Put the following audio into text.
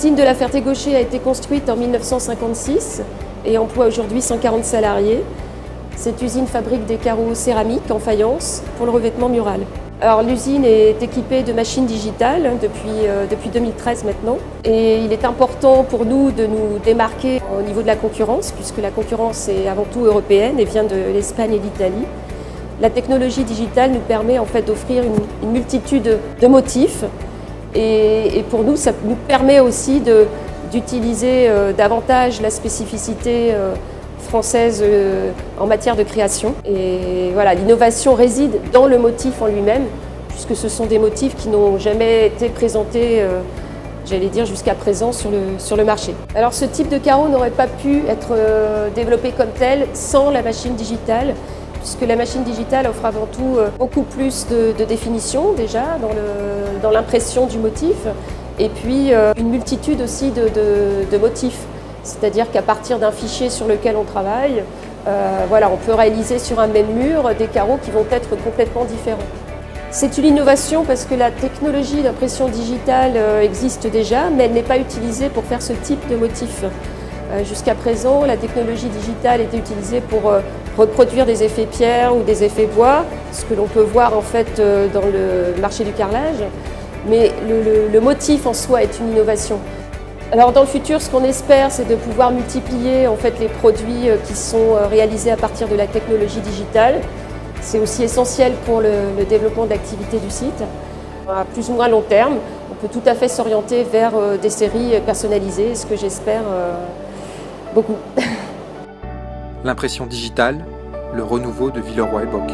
L'usine de La Ferté-Gaucher a été construite en 1956 et emploie aujourd'hui 140 salariés. Cette usine fabrique des carreaux céramiques en faïence pour le revêtement mural. Alors l'usine est équipée de machines digitales depuis 2013 maintenant. Et il est important pour nous de nous démarquer au niveau de la concurrence, puisque la concurrence est avant tout européenne et vient de l'Espagne et d'Italie. La technologie digitale nous permet en fait d'offrir une multitude de motifs. Et pour nous, ça nous permet aussi d'utiliser davantage la spécificité française en matière de création. Et voilà, l'innovation réside dans le motif en lui-même, puisque ce sont des motifs qui n'ont jamais été présentés, j'allais dire, jusqu'à présent sur le marché. Alors ce type de carreau n'aurait pas pu être développé comme tel sans la machine digitale, puisque la machine digitale offre avant tout beaucoup plus de définition déjà dans l'impression du motif, et puis une multitude aussi de motifs. C'est-à-dire qu'à partir d'un fichier sur lequel on travaille, on peut réaliser sur un même mur des carreaux qui vont être complètement différents. C'est une innovation parce que la technologie d'impression digitale existe déjà, mais elle n'est pas utilisée pour faire ce type de motif. Jusqu'à présent, la technologie digitale était utilisée pour reproduire des effets pierre ou des effets bois, ce que l'on peut voir en fait dans le marché du carrelage. Mais le motif en soi est une innovation. Alors dans le futur, ce qu'on espère, c'est de pouvoir multiplier en fait les produits qui sont réalisés à partir de la technologie digitale. C'est aussi essentiel pour le développement de l'activité du site. À plus ou moins long terme, on peut tout à fait s'orienter vers des séries personnalisées, ce que j'espère beaucoup. L'impression digitale, le renouveau de Villeroy et Boch.